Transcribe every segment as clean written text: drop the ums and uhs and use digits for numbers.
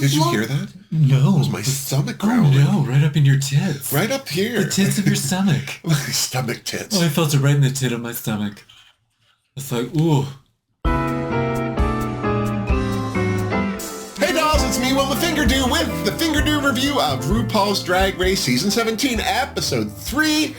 Did you hear that? No. It was my stomach growling. Oh, no, right up in your tits. Right up here. The tits of your stomach. My stomach tits. Oh, I felt it right in the tit of my stomach. It's like, ooh. Hey dolls, it's me, Wilma Fingerdoo, with the Fingerdoo review of RuPaul's Drag Race Season 17, Episode 3.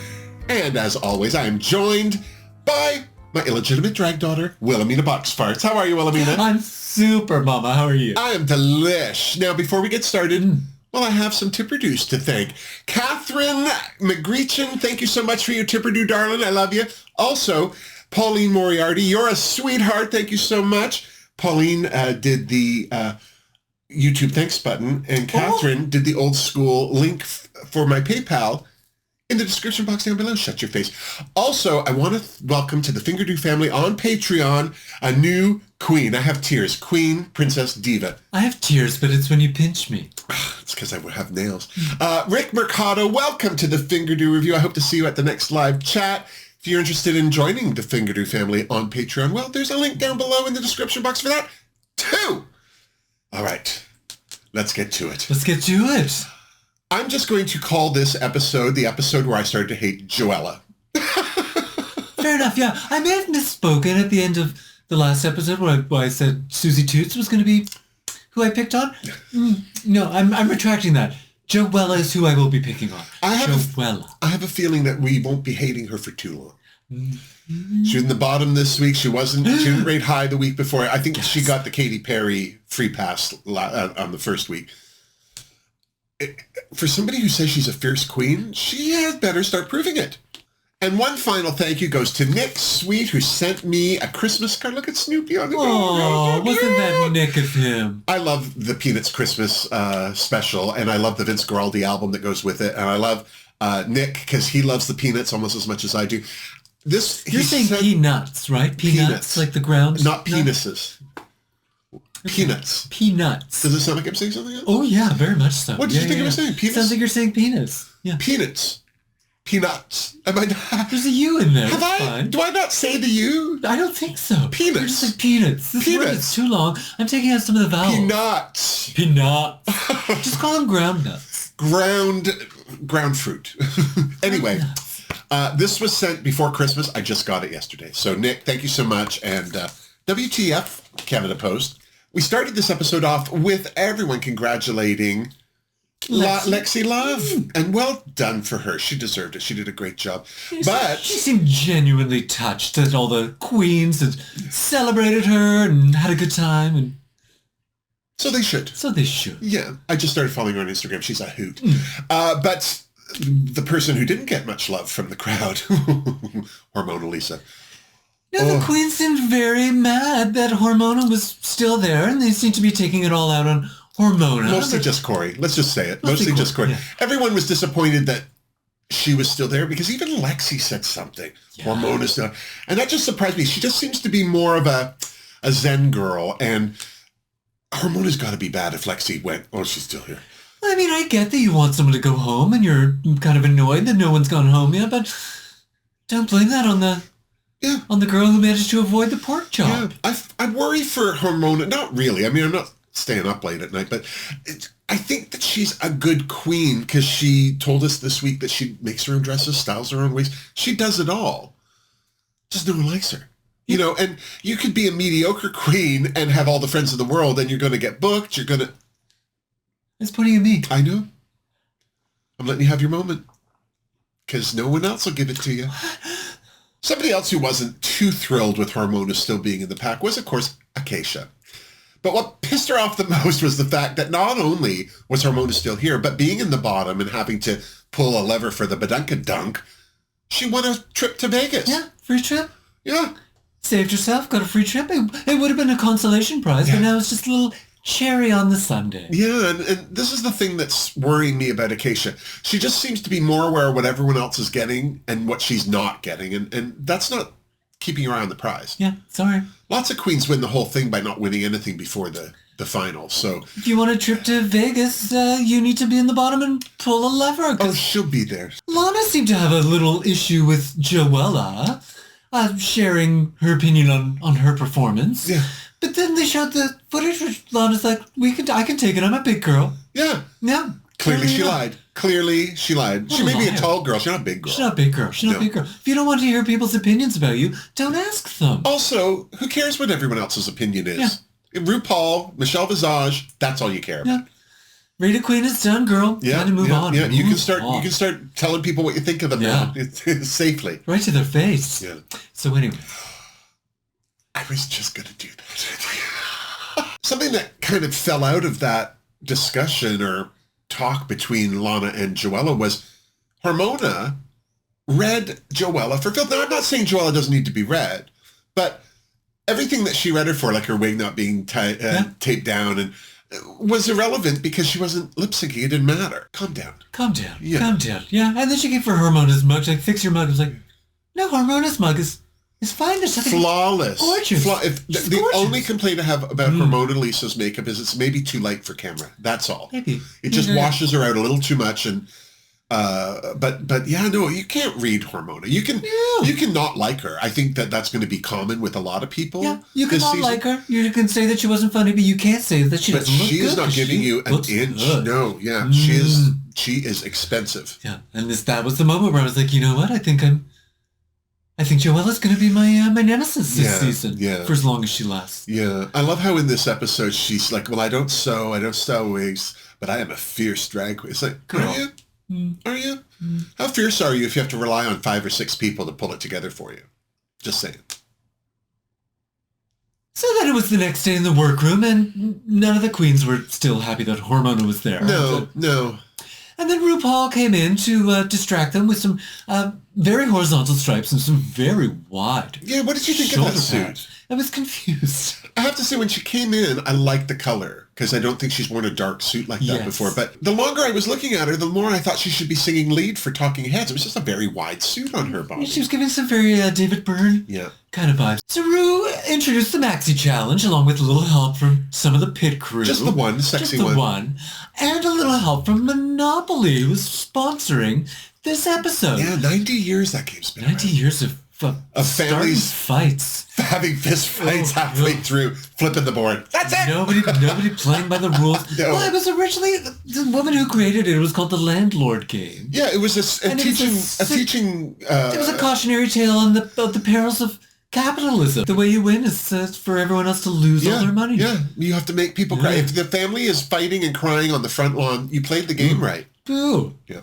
And as always, I am joined by my illegitimate drag daughter, Wilhelmina Boxfärts. How are you, Wilhelmina? I'm super, Mama. How are you? I am delish. Now, before we get started, well, I have some tipperdoos to thank. Catherine McGreechin, thank you so much for your tipperdoo, darling. I love you. Also, Pauline Moriarty, you're a sweetheart. Thank you so much. Pauline did the YouTube thanks button, and Catherine did the old school link for my PayPal in the description box down below. Shut your face. Also, I want to welcome to the Fingerdoo family on Patreon a new queen. I have tears. Queen, princess, diva. I have tears, but it's when you pinch me. It's because I have nails. Rick Mercado, welcome to the Fingerdoo review. I hope to see you at the next live chat. If you're interested in joining the Fingerdoo family on Patreon, well, there's a link down below in the description box for that, too. All right, let's get to it. Let's get to it. I'm just going to call this episode the episode where I started to hate Joella. Fair enough, yeah. I may have misspoken at the end of the last episode where I said Susie Toots was going to be who I picked on. No, I'm retracting that. Joella is who I will be picking on. I have a feeling that we won't be hating her for too long. She was in the bottom this week. She didn't rate high the week before. I think she got the Katy Perry free pass on the first week. For somebody who says she's a fierce queen, she had better start proving it. And one final thank you goes to Nick Sweet, who sent me a Christmas card. Look at Snoopy on the door. Oh, wasn't that Nick of him? I love the Peanuts Christmas special, and I love the Vince Guaraldi album that goes with it. And I love Nick because he loves the Peanuts almost as much as I do. You're saying peanuts, right? Peanuts, like the ground? Not penises. Peanuts. Peanuts. Does it sound like I'm saying something else? Oh, yeah, very much so. What did you think I was saying? Peanuts? Sounds like you're saying penis. Yeah. Peanuts. Peanuts. Am I not? There's a U in there. Fine. Do I not say the U? I don't think so. Peanuts. You're just like peanuts. This word is too long. I'm taking out some of the vowels. Peanuts. Peanuts. Just call them ground nuts. Ground fruit. Anyway. This was sent before Christmas. I just got it yesterday. So, Nick, thank you so much. And WTF, Canada Post. We started this episode off with everyone congratulating Lexi Love. And well done for her. She deserved it. She did a great job. But she seemed genuinely touched that all the queens had celebrated her and had a good time. And so they should. Yeah. I just started following her on Instagram. She's a hoot. But the person who didn't get much love from the crowd, Hormona Lisa. The queen seemed very mad that Hormona was still there, and they seemed to be taking it all out on Hormona. Mostly just Corey. Let's just say it. Mostly just Corey. Yeah. Everyone was disappointed that she was still there because even Lexi said something. Yeah. Hormona's still, and that just surprised me. She just seems to be more of a Zen girl, and Hormona's got to be bad if Lexi went, oh, she's still here. I mean, I get that you want someone to go home and you're kind of annoyed that no one's gone home yet, but don't blame that on the girl who managed to avoid the pork chop. Yeah, I worry for Hormona. Not really. I mean, I'm not staying up late at night, but I think that she's a good queen because she told us this week that she makes her own dresses, styles her own ways. She does it all. Just no one likes her. You know, and you could be a mediocre queen and have all the friends in the world and you're going to get booked. You're going to... It's pointing at me. I know. I'm letting you have your moment. Because no one else will give it to you. Somebody else who wasn't too thrilled with Hormona still being in the pack was, of course, Acacia. But what pissed her off the most was the fact that not only was Hormona still here, but being in the bottom and having to pull a lever for the Badonka Dunk, she won a trip to Vegas. Yeah, free trip. Yeah. Saved herself, got a free trip. It would have been a consolation prize, but now it's just a little... cherry on the sundae. Yeah, and this is the thing that's worrying me about Acacia. She just seems to be more aware of what everyone else is getting and what she's not getting, and that's not keeping her eye on the prize. Yeah, sorry. Lots of queens win the whole thing by not winning anything before the final, so... If you want a trip to Vegas, you need to be in the bottom and pull a lever. Oh, she'll be there. Lana seemed to have a little issue with Joella, sharing her opinion on her performance. Yeah. But then they showed the footage which Lana's like, I can take it. I'm a big girl. Yeah. Yeah. Clearly she lied. Clearly she lied. She may be a tall girl. She's not a big girl. She's not a big girl. She's not a big girl. If you don't want to hear people's opinions about you, don't ask them. Also, who cares what everyone else's opinion is? Yeah. RuPaul, Michelle Visage, that's all you care about. Yeah. Rita Queen is done, girl. Yeah, Time to move on. Yeah, you can start telling people what you think of them now. Safely. Right to their face. Yeah. So anyway. I was just going to do that. Something that kind of fell out of that discussion or talk between Lana and Joella was Hormona read Joella for filth. Now, I'm not saying Joella doesn't need to be read, but everything that she read her for, like her wig not being taped down, and was irrelevant because she wasn't lip syncing. It didn't matter. Calm down. Calm down. Yeah. Calm down. Yeah. And then she gave her Hormona's mug. She's like, fix your mug. I was like, no, Hormona's mug is fine. There's something flawless. Gorgeous. The gorgeous. only complaint I have about Hormona Lisa's makeup is it's maybe too light for camera. That's all. Maybe. It just washes her out a little too much, and but yeah, no, you can't read Hormona. You can not like her. I think that's going to be common with a lot of people. Yeah, you can not like her. You can say that she wasn't funny, but you can't say that she doesn't look good. But she is not giving you an inch. Good. No, yeah, she is expensive. Yeah, and that was the moment where I was like, you know what? I think Joella's going to be my nemesis this season. Yeah. For as long as she lasts. Yeah, I love how in this episode she's like, well, I don't sew wigs, but I am a fierce drag queen. It's like, girl. Are you? Are you? How fierce are you if you have to rely on 5 or 6 people to pull it together for you? Just saying. So then it was the next day in the workroom, and none of the queens were still happy that Hormona was there. No. And then RuPaul came in to distract them with some very horizontal stripes and some very wide. Yeah, what did you think of that suit? I was confused. I have to say, when she came in, I liked the color, because I don't think she's worn a dark suit like that before. But the longer I was looking at her, the more I thought she should be singing lead for Talking Heads. It was just a very wide suit on her body. She was giving some very David Byrne kind of vibes. So Ru introduced the Maxi Challenge, along with a little help from some of the pit crew. Just the one, sexy one. Just the one. And a little help from Monopoly, who was sponsoring this episode. Yeah, 90 years that game's been 90 years of families fights, having fist fights halfway through, flipping the board. That's it. Nobody playing by the rules. No. Well, it was originally the woman who created it. It was called the Landlord Game. Yeah, it was a teaching. It was a cautionary tale on the perils of capitalism. The way you win is for everyone else to lose all their money. Yeah, you have to make people cry. If the family is fighting and crying on the front lawn, you played the game right. Boo. Yeah.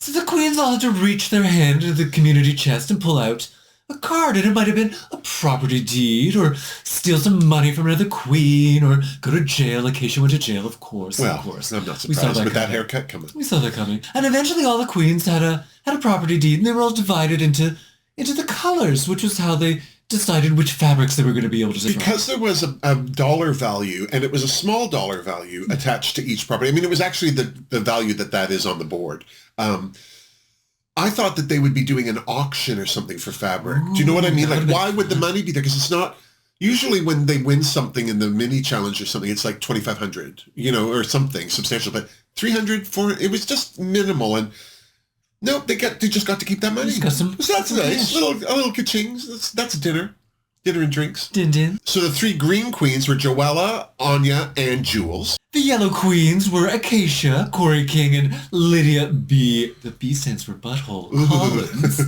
So the queens all had to reach their hand into the community chest and pull out a card, and it might have been a property deed, or steal some money from another queen, or go to jail. Acacia went to jail, of course. Well, of course. I'm not surprised with that haircut coming. We saw that coming. And eventually all the queens had a property deed, and they were all divided into the colors, which was how they decided which fabrics they were going to be able to describe. Because there was a dollar value, and it was a small dollar value attached to each property. I mean, it was actually the value that is on the board. I thought that they would be doing an auction or something for fabric. Do you know what I mean? Like, why would the money be there? Because it's not... Usually when they win something in the mini challenge or something, it's like $2,500, or something substantial. But $300, $400, it was just minimal. And no, they just got to keep that money. Got some, so that's nice. A little ka-chings. That's dinner. Dinner and drinks. Din. So the 3 green queens were Joella, Anya, and Jules. The yellow queens were Acacia, Corey King, and Lydia B. The B stands for Butthole Collins.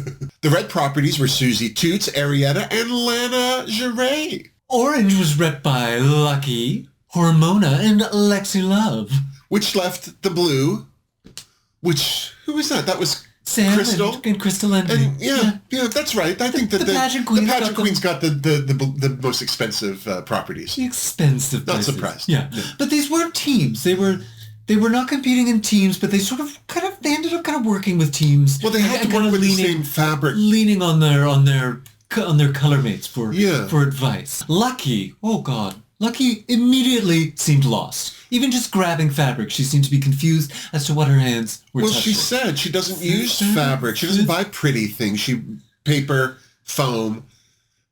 The red properties were Susie Toots, Arietta, and Lana Geray. Orange was rep by Lucky, Hormona, and Lexi Love. Which left the blue, who was that? That was Sam Crystal. And Crystal and yeah, that's right. I think that the pageant queens got the most expensive properties. The expensive places. Not surprised. Yeah. But these weren't teams. They were not competing in teams, but they they ended up kind of working with teams. Well, they had to work with the same fabric, leaning on their color mates for advice. Lucky, oh God. Lucky immediately seemed lost. Even just grabbing fabric, she seemed to be confused as to what her hands were touching. Well, she said she doesn't use fabric. She doesn't buy pretty things. Paper, foam,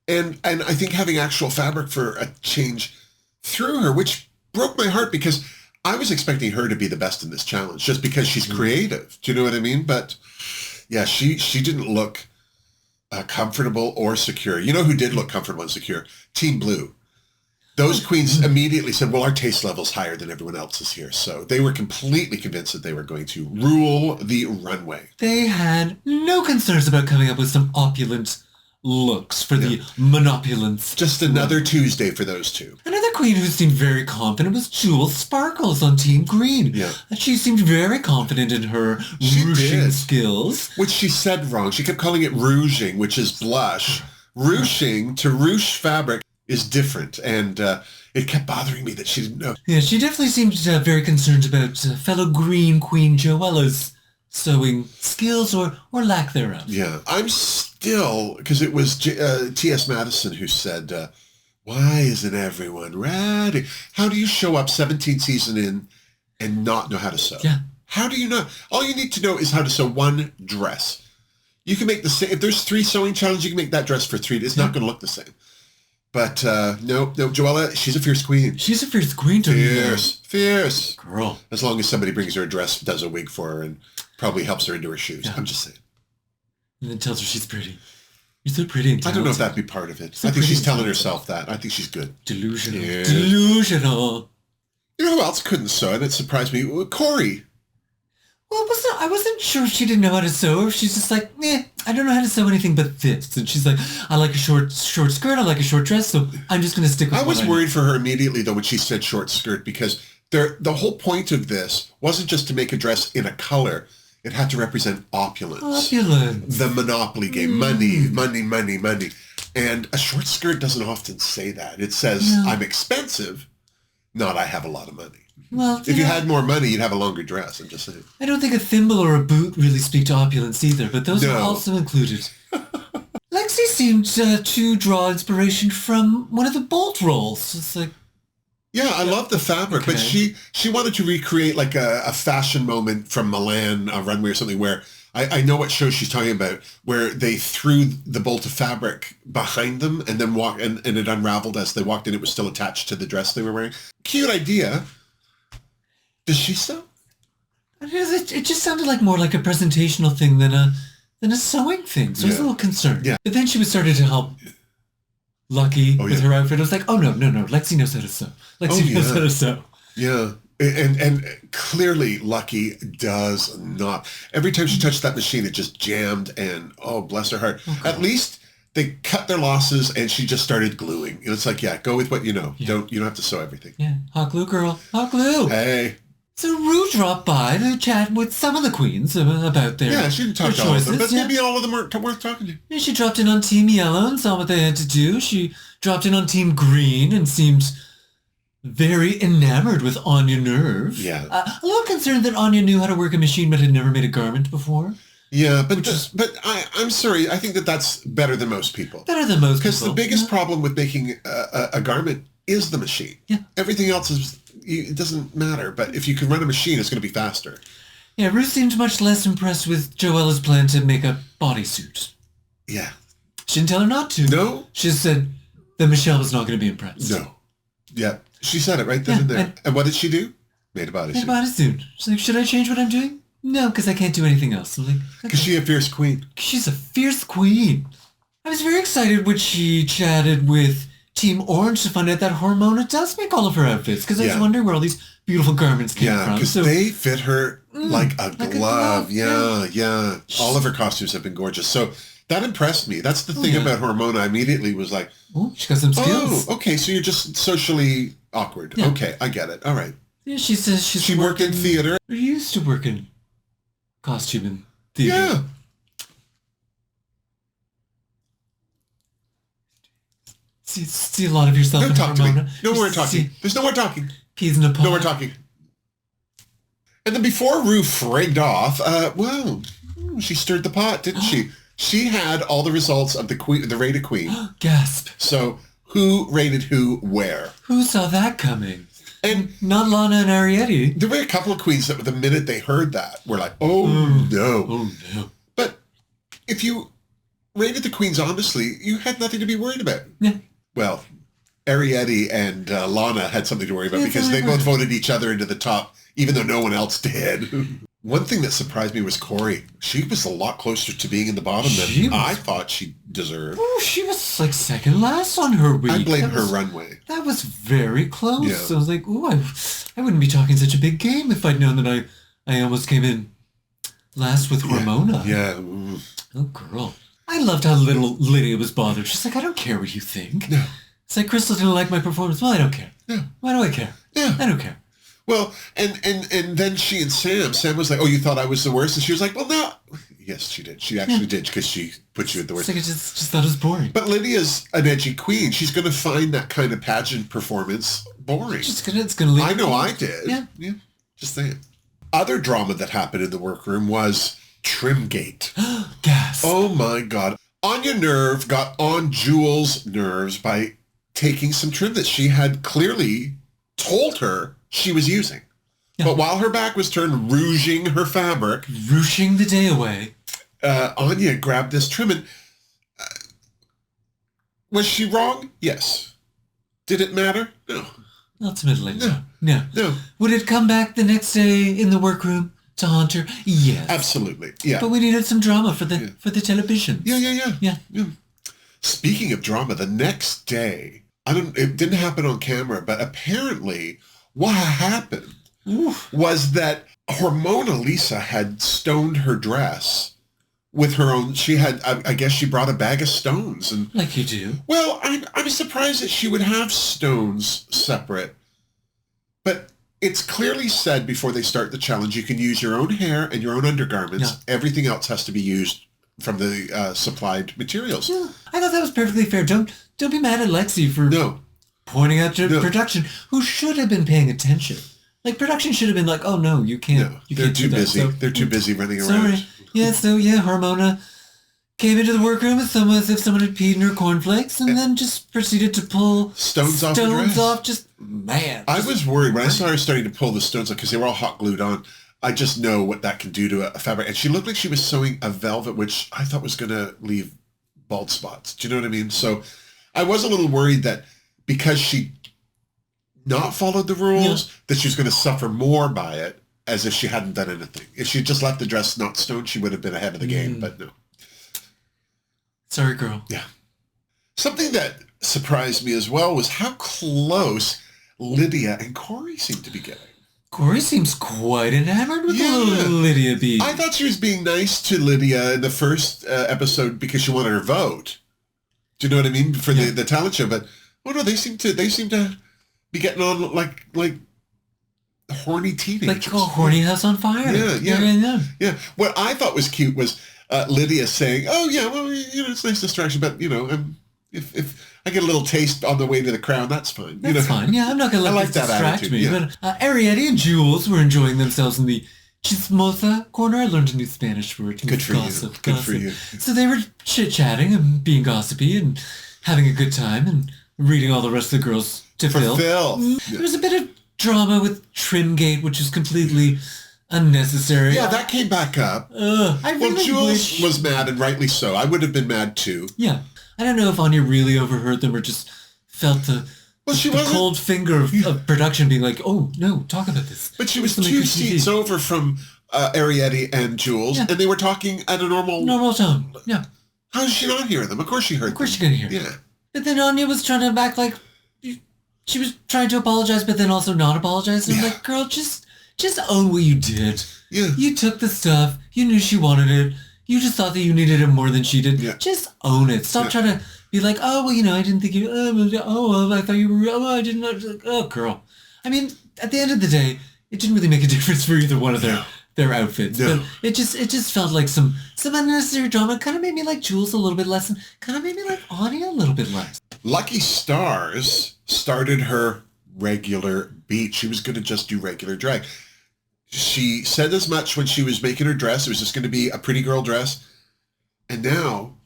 and I think having actual fabric for a change threw her, which broke my heart because I was expecting her to be the best in this challenge just because she's creative. Do you know what I mean? But yeah, she didn't look comfortable or secure. You know who did look comfortable and secure? Team Blue. Those queens immediately said, well, our taste level's higher than everyone else's here. So they were completely convinced that they were going to rule the runway. They had no concerns about coming up with some opulent looks for the monopulence. Just another Tuesday for those two. Another queen who seemed very confident was Jewel Sparkles on Team Green. Yeah. And she seemed very confident in her ruching skills. Which she said wrong. She kept calling it rouging, which is blush. Ruching to ruche fabric is different, and it kept bothering me that she didn't know. Yeah, she definitely seemed very concerned about fellow Green Queen Joella's sewing skills or lack thereof. Yeah, I'm still, because it was T.S. Madison who said, why isn't everyone ready? How do you show up 17th season in and not know how to sew? Yeah. How do you know? All you need to know is how to sew one dress. You can make the same, if there's 3 sewing challenges, you can make that dress for 3. It's not going to look the same. But no, Joella, she's a fierce queen. She's a fierce queen to me. Fierce. Girl. As long as somebody brings her a dress, does a wig for her, and probably helps her into her shoes. Yeah. I'm just saying. And then tells her she's pretty. You're so pretty and talented. I don't know if that'd be part of it. So I think she's telling herself that. I think she's good. Delusional. Yeah. Delusional. You know who else couldn't sew, and it surprised me? Corey. Well, I wasn't sure if she didn't know how to sew, or if she's just like, I don't know how to sew anything but this. And she's like, I like a short skirt, I like a short dress, so I'm just going to stick with I was worried for her immediately, though, when she said short skirt, because the whole point of this wasn't just to make a dress in a color. It had to represent opulence. Opulence. The Monopoly game. Money, money, money, money. And a short skirt doesn't often say that. It says, I'm expensive, not I have a lot of money. Well, if you had more money, you'd have a longer dress. I'm just saying. I don't think a thimble or a boot really speak to opulence either, but those are also included. Lexi seemed to draw inspiration from one of the bolt rolls. It's like, yeah, I love the fabric, but she wanted to recreate like a fashion moment from Milan, a runway or something where I know what show she's talking about, where they threw the bolt of fabric behind them and then walked, and it unraveled as they walked in. It was still attached to the dress they were wearing. Cute idea. Does she sew? It just sounded like more like a presentational thing than a sewing thing. So I was a little concerned. Yeah. But then she was starting to help Lucky with her outfit. I was like, oh, no. Lexi knows how to sew. Lexi knows how to sew. Yeah. And clearly Lucky does not. Every time she touched that machine, it just jammed, and bless her heart. Okay. At least they cut their losses and she just started gluing. It's like, go with what you know. Yeah. You don't have to sew everything. Yeah. Hot glue, girl. Hot glue. Hey. So Ru dropped by to chat with some of the queens about their Yeah, she didn't talk to all of them, but maybe all of them weren't worth talking to. Yeah, she dropped in on Team Yellow and saw what they had to do. She dropped in on Team Green and seemed very enamored with Anya Nerve. Yeah. A little concerned that Anya knew how to work a machine but had never made a garment before. Yeah, but I'm sorry. I think that's better than most people. Better than most people. Because the biggest problem with making a garment is the machine. Yeah. Everything else it doesn't matter. But if you can run a machine, it's going to be faster. Yeah, Ruth seemed much less impressed with Joella's plan to make a bodysuit. Yeah. She didn't tell her not to. No. She just said that Michelle was not going to be impressed. No. Yeah. She said it right then and there. And what did she do? Made a bodysuit. Made a bodysuit. She's like, should I change what I'm doing? No, because I can't do anything else. I'm like, because she's a fierce queen. She's a fierce queen. I was very excited when she chatted with Team Orange to find out that Hormona does make all of her outfits, because I was wondering where all these beautiful garments came from. Yeah, because they fit her like a glove. Yeah. All of her costumes have been gorgeous. So that impressed me. That's the thing about Hormona. I immediately was like, she got some skills. Oh, okay, so you're just socially awkward. Yeah. Okay, I get it. All right. Yeah, she says she worked in theater. Or used to work in costume and theater. Yeah. See a lot of yourself in Hormona. No more talking. There's no more talking. Peas in a pod. No more talking. And then before Ru frigged off, she stirred the pot, didn't she? She had all the results of the rated queen. Gasp. So who rated who where? Who saw that coming? And not Lana and Arietti. There were a couple of queens that the minute they heard that were like, oh no. Oh no. But if you rated the queens honestly, you had nothing to be worried about. Yeah. Well, Arietti and Lana had something to worry about because they both voted each other into the top, even though no one else did. One thing that surprised me was Corey. She was a lot closer to being in the bottom than I thought she deserved. Oh, she was like second last on her week. I blame her runway. That was very close. Yeah. So I was like, ooh, I wouldn't be talking such a big game if I'd known that I almost came in last with Ramona. Yeah. Oh, girl. I loved how little Lydia was bothered. She's like, I don't care what you think. No. It's like, Crystal didn't like my performance. Well, I don't care. Yeah. Why do I care? Yeah. I don't care. Well, and then she and Sam was like, oh, you thought I was the worst? And she was like, well, no. Yes, she did. She actually did because she put you at the worst. It's like I just thought it was boring. But Lydia's an edgy queen. She's going to find that kind of pageant performance boring. It's gonna leave. I know I did. Yeah. Just saying. Other drama that happened in the workroom was Trimgate. Gas. Oh, my God. Anya Nerve got on Jules' nerves by taking some trim that she had clearly told her she was using. Yeah. But while her back was turned, rouging her fabric. Ruching the day away. Anya grabbed this trim and... was she wrong? Yes. Did it matter? No. Ultimately, no. Would it come back the next day in the workroom to haunt her? Yes. Absolutely, yeah. But we needed some drama for the television. Yeah. Speaking of drama, the next day, it didn't happen on camera, but apparently what happened was that Hormona Lisa had stoned her dress with her own. She had, I guess she brought a bag of stones. And like you do. Well, I'm surprised that she would have stones separate. But it's clearly said before they start the challenge, you can use your own hair and your own undergarments. Yeah. Everything else has to be used from the supplied materials. Yeah, I thought that was perfectly fair. Don't be mad at Lexi for pointing out to production, who should have been paying attention. Like, production should have been like, oh, no, you can't. No, they're too busy. So, they're too busy running around. Sorry. Yeah, Hormona came into the workroom as if someone had peed in her cornflakes and then just proceeded to pull stones off the dress. Just, man. I was worried when I saw her starting to pull the stones off because they were all hot glued on. I just know what that can do to a fabric. And she looked like she was sewing a velvet, which I thought was going to leave bald spots. Do you know what I mean? So I was a little worried that because she not followed the rules, that she was going to suffer more by it as if she hadn't done anything. If she just left the dress not stoned, she would have been ahead of the game, but no. Sorry, girl. Yeah. Something that surprised me as well was how close Lydia and Corey seemed to be getting. Corey seems quite enamored with the little Lydia bee. I thought she was being nice to Lydia in the first episode because she wanted her vote. Do you know what I mean? For the talent show. But, no, they seem to be getting on like horny teenagers. Like a horny house on fire. Yeah. What I thought was cute was Lydia saying, oh, yeah, well, it's a nice distraction, but, if I get a little taste on the way to the crown, that's fine. That's fine. Yeah, I'm not going to let this distract me. Yeah. But Ariete and Jules were enjoying themselves in the chismosa corner. I learned a new Spanish word. Good for you. So they were chit-chatting and being gossipy and having a good time and reading all the rest of the girls to Phil. There was a bit of drama with Trimgate, which is completely unnecessary. Yeah, that came back up. Jules was mad, and rightly so. I would have been mad too. Yeah. I don't know if Anya really overheard them or just felt the cold finger of production being like, oh, no, talk about this. But she was 2 seats over from Ariete and Jules, and they were talking at a normal tone. Yeah. How did she not hear them? Of course she heard them. Of course she could hear them. Yeah. But then Anya was trying to act like she was trying to apologize, but then also not apologize. And I'm like, girl, just own what you did. Yeah. You took the stuff. You knew she wanted it. You just thought that you needed it more than she did. Yeah. Just own it. Stop trying to be like, oh, well, I didn't think you, I thought you were, I didn't know. Oh, girl. I mean, at the end of the day, it didn't really make a difference for either one of their outfits. No. But it just felt like some unnecessary drama. Kind of made me like Jules a little bit less, and kind of made me like Anya a little bit less. Lucky Stars started her regular beat. She was going to just do regular drag. She said as much when she was making her dress. It was just going to be a pretty girl dress. And now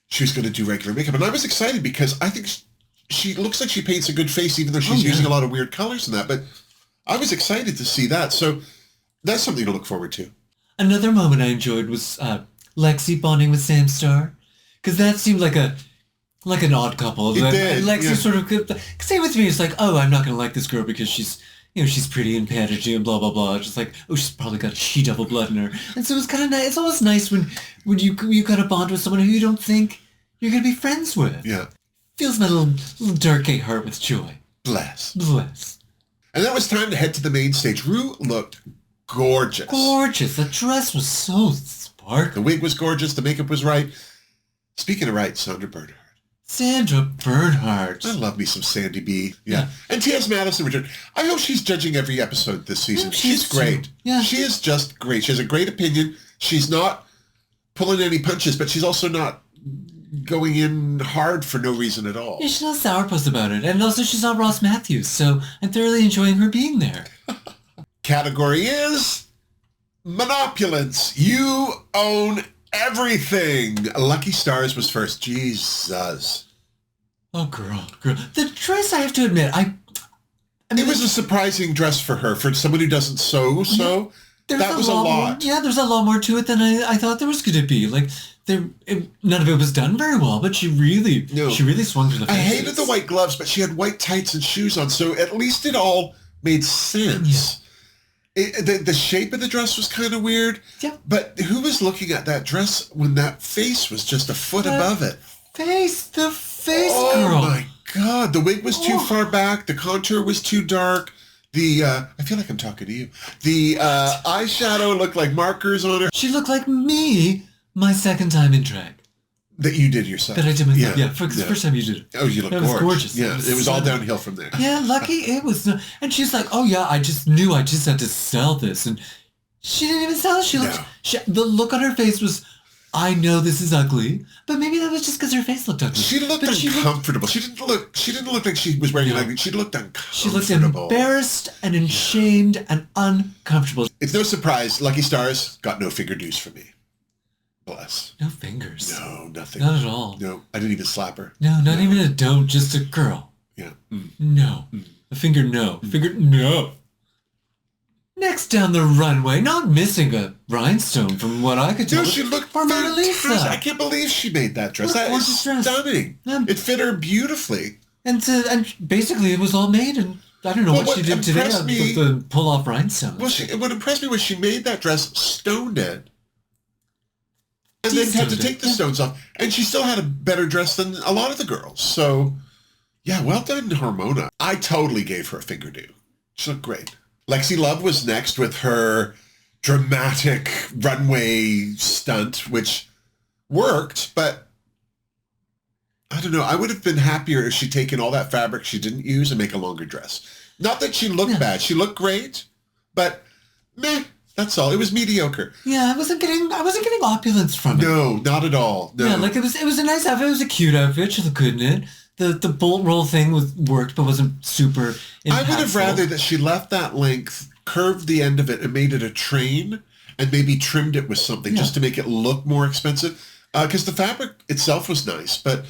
she was going to do regular makeup. And I was excited because I think she looks like she paints a good face, even though she's using a lot of weird colors and that. But I was excited to see that. So that's something to look forward to. Another moment I enjoyed was Lexi bonding with Sam Star. Because that seemed like an odd couple. It did. Lexi sort of could say with me, it's like, oh, I'm not going to like this girl because she's she's pretty and pageantry and blah, blah, blah. Just like, oh, she's probably got she-devil blood in her. And so it's kind of nice. It's always nice when you kind of bond with someone who you don't think you're going to be friends with. Yeah. Fills my little dark gay heart with joy. Bless. Bless. And then it was time to head to the main stage. Ru looked gorgeous. Gorgeous. The dress was so sparkly. The wig was gorgeous. The makeup was right. Speaking of right, Sandra Bernhard. Sandra Bernhard. I love me some Sandy B. Yeah. And T.S. Madison returned. I hope she's judging every episode this season. Yeah, she's great. Yeah. She is just great. She has a great opinion. She's not pulling any punches, but she's also not going in hard for no reason at all. Yeah, she's not sourpuss about it. And also she's not Ross Matthews, so I'm thoroughly enjoying her being there. Category is Monopulence. You own everything. Lucky Stars was first. Jesus. Oh, girl. The dress, I have to admit, I mean, it was a surprising dress for her, for someone who doesn't sew. So that was a lot. Yeah, there's a lot more to it than I thought there was going to be. Like, none of it was done very well, but she really swung through the fences. I hated the white gloves, but she had white tights and shoes on, so at least it all made sense. Yeah. The shape of the dress was kind of weird. Yeah. But who was looking at that dress when that face was just a foot above it? The face, oh, girl. Oh my God. The wig was too far back. The contour was too dark. I feel like I'm talking to you. The eyeshadow looked like markers on her. She looked like me my second time in drag. That you did yourself. That I did myself. Yeah, first time you did it. Oh, you look gorgeous. Gorgeous. Yeah, it was all downhill from there. Yeah, lucky it was. And she's like, oh yeah, I just knew I just had to sell this. And she didn't even sell it. She looked, the look on her face was, I know this is ugly, but maybe that was just because her face looked ugly. She looked uncomfortable. She didn't look like she was wearing ugly. She looked uncomfortable. She looked embarrassed and ashamed and uncomfortable. It's no surprise Lucky Stars got no Fingerdoos for me. Bless. No fingers. No, nothing. Not at all. No, I didn't even slap her. No, not even a don't, just a girl. Yeah. No. A finger, no. Finger, no. Next down the runway, not missing a rhinestone from what I could tell. No, she looked fantastic. I can't believe she made that dress. That is stunning. It fit her beautifully. And basically it was all made, and I don't know what she did today with the pull-off rhinestones. Well, what impressed me was she made that dress stone dead. And then had to take the stones off. And she still had a better dress than a lot of the girls. So, yeah, well done, Hormona. I totally gave her a Fingerdoo. She looked great. Lexi Love was next with her dramatic runway stunt, which worked, but I don't know. I would have been happier if she'd taken all that fabric she didn't use and make a longer dress. Not that she looked bad. She looked great, but meh. That's all. It was mediocre. Yeah, I wasn't getting opulence from it. No, not at all. No. Yeah, like it was a nice outfit. It was a cute outfit. She looked good in it. The bolt roll thing worked, but wasn't super impactful. I would have rather that she left that length, curved the end of it, and made it a train, and maybe trimmed it with something just to make it look more expensive. Because the fabric itself was nice, but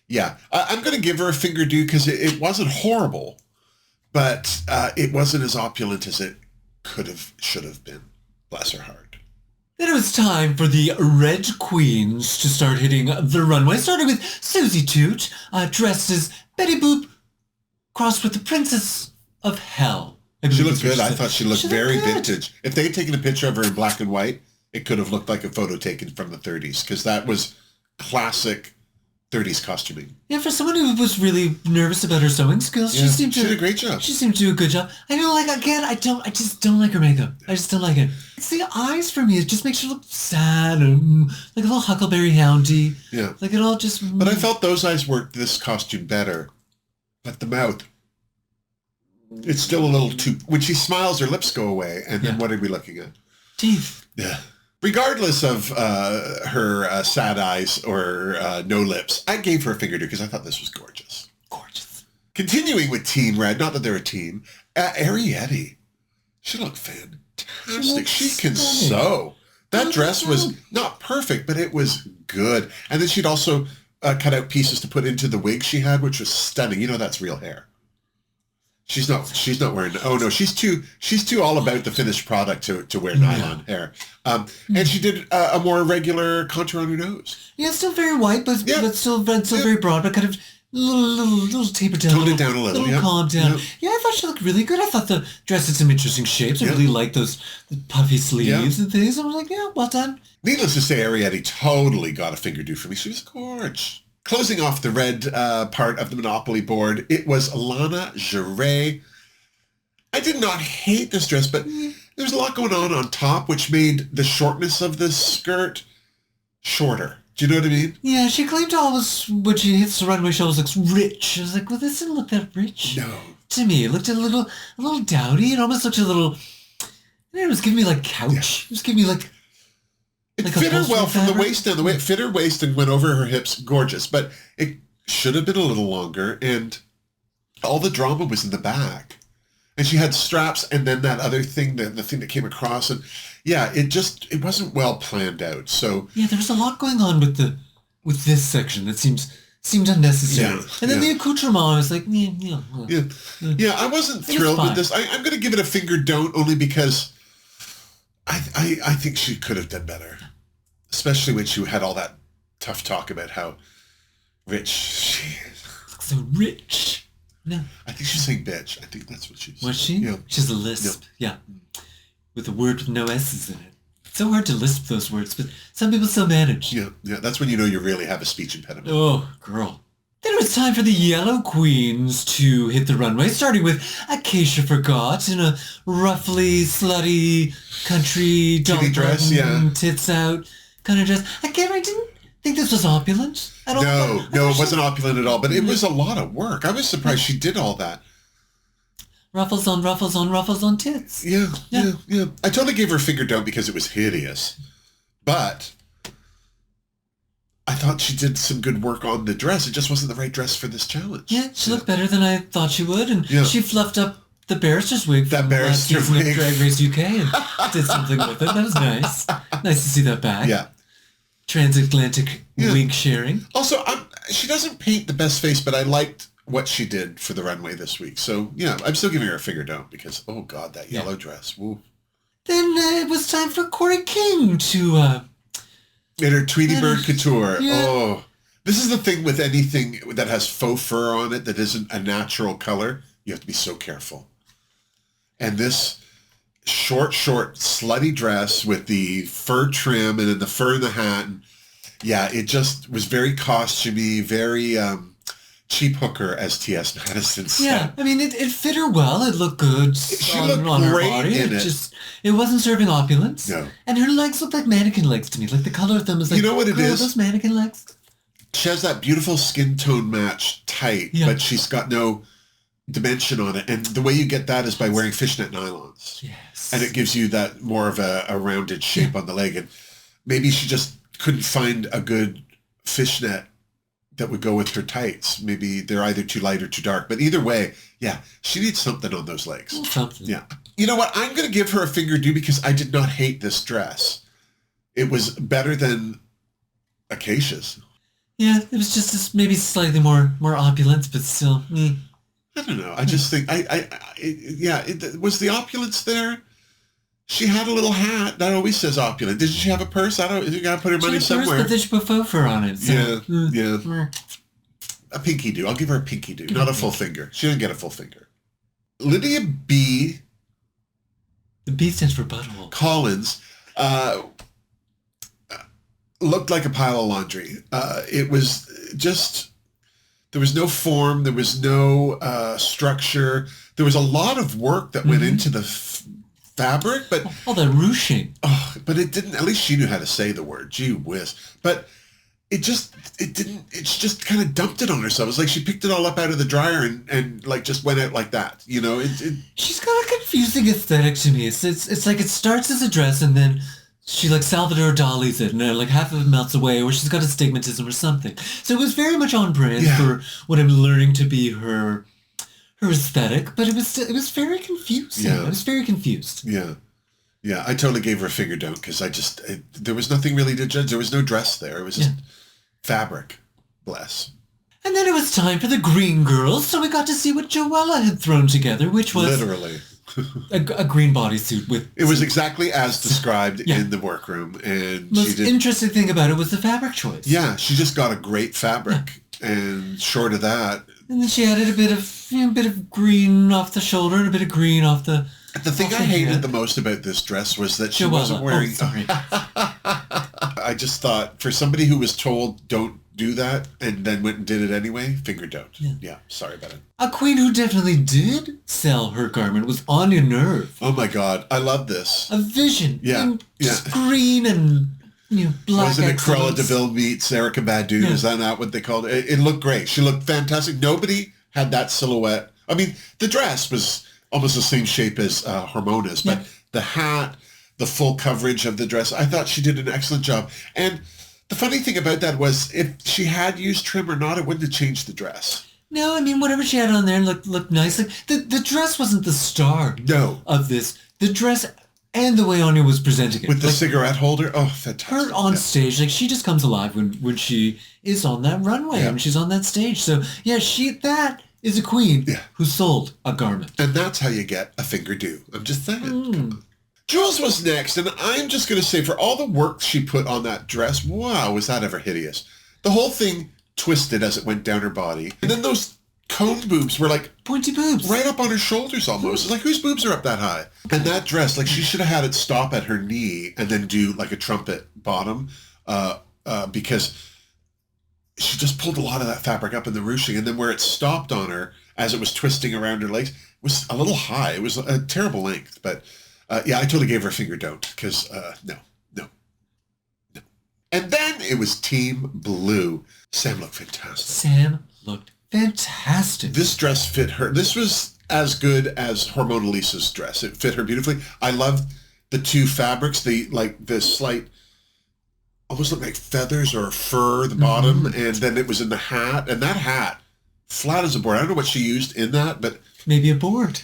yeah, I'm going to give her a Fingerdoo because it wasn't horrible, but it wasn't as opulent as it should have been. Bless her heart. Then it was time for the Red Queens to start hitting the runway. Starting with Susie Toot, dressed as Betty Boop, crossed with the Princess of Hell. She looked good. I thought she looked very vintage. If they had taken a picture of her in black and white, it could have looked like a photo taken from the 30s, because that was classic 30s costuming. Yeah, for someone who was really nervous about her sewing skills, she did a great job. She seemed to do a good job. I know, like, again, I just don't like her makeup. I just don't like it. It's the eyes for me. It just makes her look sad and like a little Huckleberry Houndy. Yeah. Like it all just... But I felt those eyes worked this costume better. But the mouth, it's still a little too... When she smiles, her lips go away. And then what are we looking at? Teeth. Yeah. Regardless of her sad eyes or no lips, I gave her a Fingerdoo because I thought this was gorgeous. Gorgeous. Continuing with Team Red, not that they're a team, Ariete. She looked fantastic. She can sew. That dress was not perfect, but it was good. And then she'd also cut out pieces to put into the wig she had, which was stunning. You know that's real hair. She's not wearing. Oh no, she's too all about the finished product to wear nylon hair. And she did a more regular contour on her nose. Yeah, still very white, but still very broad, but kind of little taper down. Toned it down a little, yeah. Calm down. Yep. Yeah, I thought she looked really good. I thought the dress had some interesting shapes. I Yep. really liked the puffy sleeves Yep. and things. I was like, yeah, well done. Needless to say, Arietti totally got a Fingerdoo for me. She was gorgeous. Closing off the red part of the Monopoly board, it was Alana Giray. I did not hate this dress, but there was a lot going on top, which made the shortness of the skirt shorter. Do you know what I mean? Yeah, she claimed to always, when she hits the runway, she always looks rich. I was like, well, this didn't look that rich. No. To me, it looked a little dowdy. It almost looked a little, it was giving me like couch. Yeah. It was giving me like It like fit her well from the fabric. waist down. The way it fit her waist and went over her hips, gorgeous. But it should have been a little longer, and all the drama was in the back. And she had straps and then that other thing, the thing that came across. And yeah, it wasn't well planned out. So yeah, there was a lot going on with this section that seemed unnecessary. Yeah, and then yeah. the accoutrement, I was like, yeah. yeah, I wasn't It was thrilled with fine. this. I'm going to give it a finger don't, only because I think she could have done better, especially when she had all that tough talk about how rich she is. So rich. No. I think she's saying bitch. I think that's what she's. Was she? Yeah. She's a lisp. Yeah. With a word with no S's in it. It's so hard to lisp those words, but some people still manage. Yeah. That's when you know you really have a speech impediment. Oh, girl. Then it was time for the Yellow Queens to hit the runway, starting with Acacia Forgot in a roughly slutty country Kitty dress, button, yeah. tits out kind of dress. Again, I didn't think this was opulent at all. No, it wasn't opulent at all, but it was a lot of work. I was surprised she did all that. Ruffles on ruffles on ruffles on tits. Yeah. I totally gave her a finger don't because it was hideous. But I thought she did some good work on the dress. It just wasn't the right dress for this challenge. Yeah, she looked better than I thought she would, and she fluffed up the barrister's wig That from last barrister season of wig. Drag Race UK and did something with it. That was nice. Nice to see that back. Yeah. Transatlantic wig sharing. Also, she doesn't paint the best face, but I liked what she did for the runway this week. So, yeah, I'm still giving her a finger don't because, oh, God, that yellow dress. Woo. Then it was time for Corey King to... In her Tweety Bird Couture. Yeah. Oh. This is the thing with anything that has faux fur on it that isn't a natural color. You have to be so careful. And this short, slutty dress with the fur trim and then the fur in the hat. And yeah, it just was very costumey, very cheap hooker, as T.S. Madison said. Yeah, I mean, it fit her well. It looked good She on looked her great body. in it. It wasn't serving opulence. No. And her legs looked like mannequin legs to me. Like the color of them is like, You know what it girl, is? those mannequin legs. She has that beautiful skin tone match tight, but she's got no dimension on it. And the way you get that is by wearing fishnet nylons. Yes. And it gives you that more of a rounded shape on the leg. And maybe she just couldn't find a good fishnet that would go with her tights. Maybe they're either too light or too dark. But either way, yeah, she needs something on those legs. Something. Yeah. You know what? I'm going to give her a finger do because I did not hate this dress. It was better than Acacia's. Yeah, it was just maybe slightly more opulent, but still. I don't know. I just think was the opulence there? She had a little hat that always says opulent. Didn't she have a purse? You got to put her money somewhere. But then she put faux fur on it. So. Yeah. A pinky do. I'll give her a pinky do, not a full finger. She didn't get a full finger. Lydia B. The B stands for butthole. Collins looked like a pile of laundry. It was just, there was no form. There was no structure. There was a lot of work that went into the fabric, but all that ruching. Oh, but it didn't. At least she knew how to say the word. Gee whiz! But it didn't. It's just kind of dumped it on herself. It's like she picked it all up out of the dryer and like just went out like that. You know, She's got a confusing aesthetic to me. It's like it starts as a dress and then she like Salvador Dali's it and then like half of it melts away, or she's got astigmatism or something. So it was very much on brand for what I'm learning to be her aesthetic, but it was very confusing. Yeah. I was very confused. Yeah. I totally gave her a finger don't because there was nothing really to judge. There was no dress there. It was just fabric. Bless. And then it was time for the Green Girls, so we got to see what Joella had thrown together, which was literally a green bodysuit with. It was exactly as described in the workroom, and Most interesting thing about it was the fabric choice. Yeah, she just got a great fabric And short of that... And then she added a bit of green off the shoulder and a bit of green off the... The thing I hated the most about this dress was that she wasn't wearing... sorry. I just thought, for somebody who was told don't do that and then went and did it anyway, Fingerdoo. Yeah, sorry about it. A queen who definitely did sell her garment was Anya Nerve. Oh my God, I love this. A vision. Yeah, Just green and black. Wasn't it Cruella de Vil meets Erica Badu? Yeah. Is that not what they called it? It looked great. She looked fantastic. Nobody had that silhouette. I mean, the dress was almost the same shape as Hormona's, but the hat, the full coverage of the dress, I thought she did an excellent job. And the funny thing about that was, if she had used trim or not, it wouldn't have changed the dress. No, I mean, whatever she had on there looked nice. Like, the dress wasn't the star of this. The dress and the way Anya was presenting it. With the cigarette holder. Oh, fantastic. Her on stage, like, she just comes alive when she is on that runway and she's on that stage. So, yeah, that is a queen who sold a garment. And that's how you get a Fingerdoo. I'm just saying. Jules was next, and I'm just going to say, for all the work she put on that dress, wow, was that ever hideous. The whole thing twisted as it went down her body. And then those cone boobs were like... Pointy boobs. Right up on her shoulders almost. It's like, whose boobs are up that high? And that dress, like, she should have had it stop at her knee and then do like a trumpet bottom because she just pulled a lot of that fabric up in the ruching. And then where it stopped on her as it was twisting around her legs was a little high. It was a terrible length, but... yeah, I totally gave her a finger don't, because no. And then it was Team Blue. Sam looked fantastic. This dress fit her. This was as good as Hormona Lisa's dress. It fit her beautifully. I loved the two fabrics, the slight, almost looked like feathers or fur, the bottom, and then it was in the hat. And that hat, flat as a board. I don't know what she used in that, but... Maybe a board.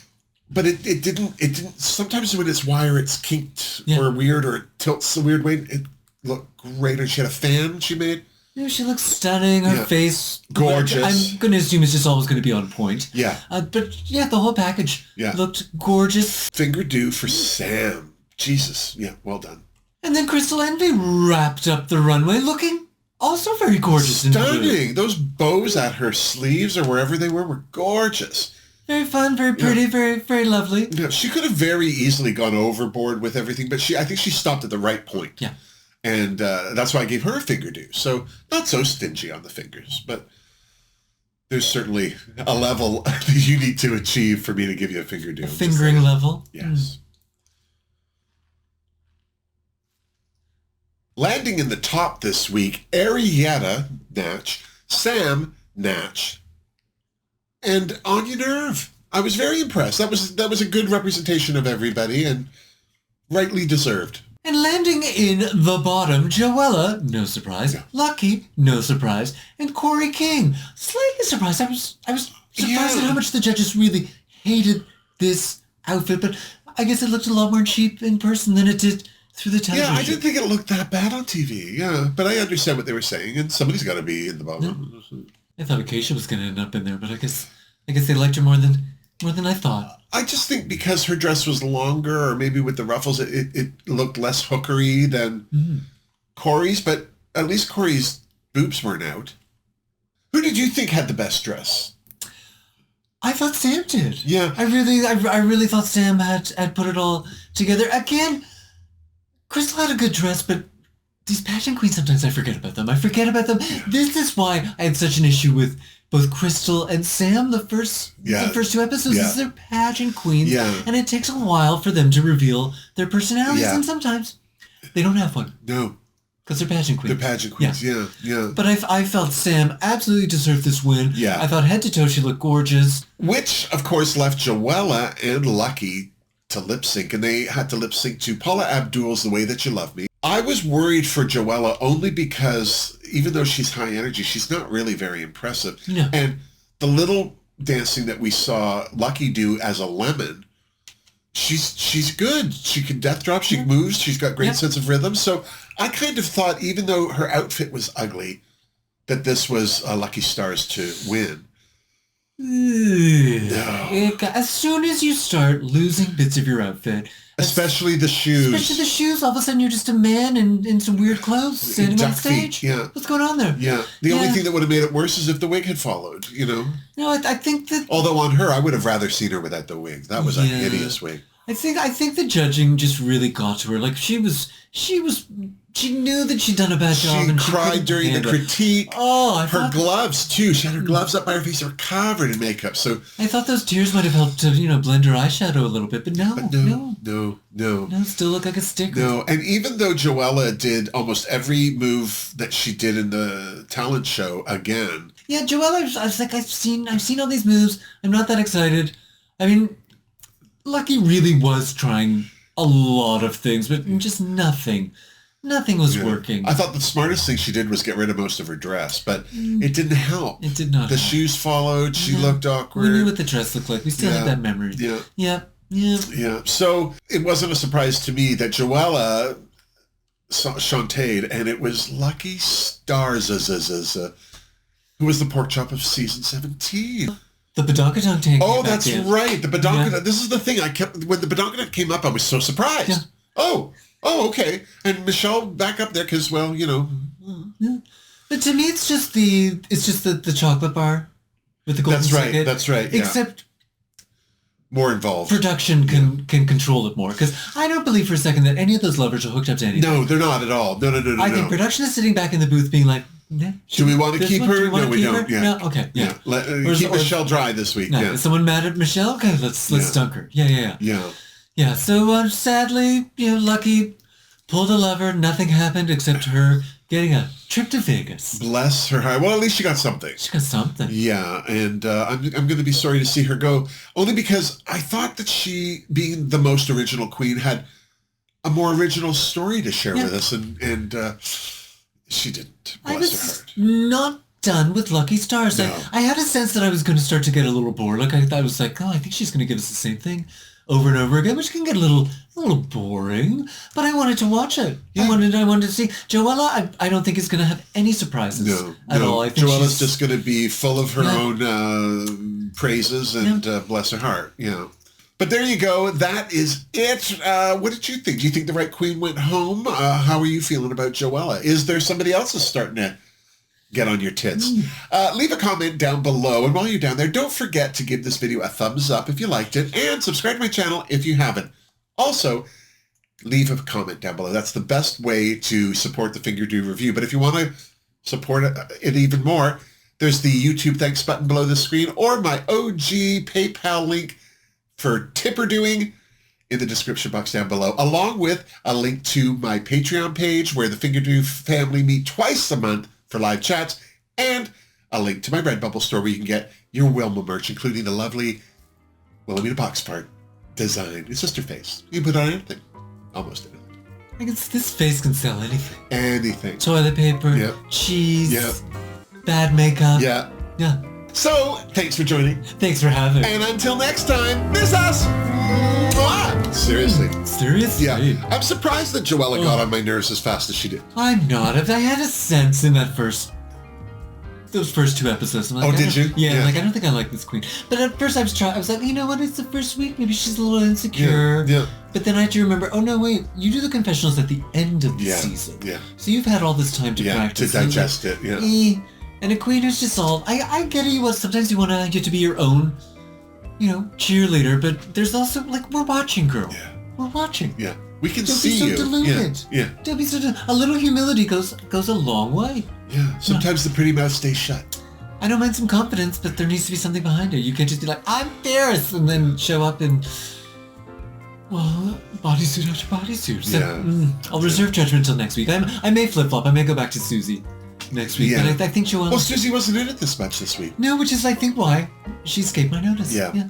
But it didn't, sometimes when it's wire, it's kinked or weird, or it tilts a weird way. It looked great. And she had a fan she made. Yeah, she looks stunning. Her face. Gorgeous. I'm going to assume it's just always going to be on point. Yeah. But yeah, the whole package looked gorgeous. Fingerdoo for Sam. Jesus. Yeah, well done. And then Crystal Envy wrapped up the runway looking also very gorgeous. Stunning. Those bows at her sleeves or wherever they were gorgeous. Very fun, very pretty, very, very lovely. Yeah, she could have very easily gone overboard with everything, but I think she stopped at the right point. Yeah. And that's why I gave her a Fingerdoo. So not so stingy on the fingers, but there's certainly a level that you need to achieve for me to give you a Fingerdoo. A fingering level? Yes. Landing in the top this week, Arietta Natch, Sam Natch, and Anya Nerve. I was very impressed. That was a good representation of everybody and rightly deserved. And landing in the bottom, Joella, no surprise. Yeah. Lucky, no surprise. And Corey King, slightly surprised. I was surprised at how much the judges really hated this outfit, but I guess it looked a lot more cheap in person than it did through the television. Yeah, I didn't think it looked that bad on TV. Yeah, but I understand what they were saying, and somebody's got to be in the bottom. Yeah. I thought Acacia was going to end up in there, but I guess they liked her more than I thought. I just think because her dress was longer, or maybe with the ruffles, it looked less hookery than Corey's, but at least Corey's boobs weren't out. Who did you think had the best dress? I thought Sam did. Yeah. I really thought Sam had put it all together. Again, Crystal had a good dress, but these pageant queens, sometimes I forget about them. Yeah. This is why I had such an issue with both Crystal and Sam the first two episodes. This is their pageant queens, and it takes a while for them to reveal their personalities, and sometimes they don't have one. No. Because they're pageant queens. They're pageant queens, yeah. But I felt Sam absolutely deserved this win. Yeah. I thought head to toe she looked gorgeous. Which, of course, left Joella and Lucky to lip sync, and they had to lip sync to Paula Abdul's The Way That You Love Me. I was worried for Joella only because even though she's high energy, she's not really very impressive. No. And the little dancing that we saw Lucky do as a lemon, she's good. She can death drop. She moves. She's got great sense of rhythm. So I kind of thought, even though her outfit was ugly, that this was Lucky Stars to win. As soon as you start losing bits of your outfit, especially the shoes. Especially the shoes. All of a sudden, you're just a man in some weird clothes standing on stage. Feet, yeah. What's going on there? Yeah. The only thing that would have made it worse is if the wig had followed, you know? No, I think that... Although on her, I would have rather seen her without the wig. That was a hideous wig. I think the judging just really got to her. Like, she knew that she'd done a bad job. She cried during the critique. Oh, her gloves, too. She had her gloves up by her face. They were covered in makeup. So I thought those tears might have helped to, blend her eyeshadow a little bit. But no. No, still look like a sticker. No, and even though Joella did almost every move that she did in the talent show again. Yeah, Joella, I was like, I've seen all these moves. I'm not that excited. I mean, Lucky really was trying a lot of things, but just nothing. Nothing was working. I thought the smartest thing she did was get rid of most of her dress, but it didn't help. It did not. The shoes followed. She looked awkward. We knew what the dress looked like. We still had that memory. Yeah. So it wasn't a surprise to me that Joella shantaed, and it was Lucky Stars, who was the pork chop of season 17. The Badonka Dunk tank. Oh, that's right. The Badonka Dunk. This is the thing. When the Badonka Dunk came up, I was so surprised. Yeah. Oh, okay. And Michelle back up there because, well, you know. Yeah. But to me, it's just the chocolate bar with the golden ticket. That's right. Yeah. Except more involved. Production can control it more, because I don't believe for a second that any of those lovers are hooked up to anything. No, they're not at all. No. I think production is sitting back in the booth being like, do we want to keep her? No, we don't. Yeah. No? Okay. Yeah. Keep Michelle dry this week. No, is someone mad at Michelle? Okay, let's dunk her. Yeah. So sadly, Lucky pulled a lever. Nothing happened except her getting a trip to Vegas. Bless her heart. Well, at least she got something. Yeah, and I'm going to be sorry to see her go, only because I thought that she, being the most original queen, had a more original story to share with us, and she didn't. Bless her heart. Not done with Lucky Stars. No. I had a sense that I was going to start to get a little bored. Like I was like, I think she's going to give us the same thing over and over again, which can get a little boring. But I wanted to watch it. Yeah. I wanted to see Joella. I don't think is going to have any surprises at all. I think Joella's just going to be full of her own praises and bless her heart. But there you go. That is it. What did you think? Do you think the right queen went home? How are you feeling about Joella? Is there somebody else that's starting to get on your tits? Leave a comment down below. And while you're down there, don't forget to give this video a thumbs up if you liked it, and subscribe to my channel if you haven't. Also, leave a comment down below. That's the best way to support the Fingerdoo review. But if you want to support it even more, there's the YouTube thanks button below the screen, or my OG PayPal link for tipper-doing in the description box down below, along with a link to my Patreon page where the Fingerdoo family meet twice a month for live chats, and a link to my Redbubble store where you can get your Wilma merch, including the lovely Wilhelmina Boxfärts design. It's just her face. You can put on anything. Almost anything. I guess this face can sell anything. Anything. Toilet paper, cheese, bad makeup. Yeah. So, thanks for joining. Thanks for having me. And until next time, miss us! Mwah! Seriously? Yeah. I'm surprised that Joella got on my nerves as fast as she did. I'm not. I had a sense in those first 2 episodes. I'm like, did you? Yeah, like, I don't think I like this queen. But at first I was like, you know what, it's the first week, maybe she's a little insecure. Yeah. But then I had to remember, oh no, wait, you do the confessionals at the end of the season. Yeah. So you've had all this time to practice. To digest it, And a queen who's just all, I get it, sometimes you want to get to be your own, cheerleader, but there's also, like, we're watching, girl. Yeah. We're watching. Yeah. We can see you. Don't be so deluded. Yeah. Don't be so deluded. A little humility goes a long way. Yeah. Sometimes the pretty mouth stays shut. I don't mind some confidence, but there needs to be something behind it. You can't just be like, I'm fierce, and then show up in, bodysuit after bodysuit. So, I'll reserve judgment until next week. I may flip-flop. I may go back to Susie next week, but I think Joella... Well, Susie wasn't in it this much this week. No, which is, I think, why she escaped my notice. Yeah.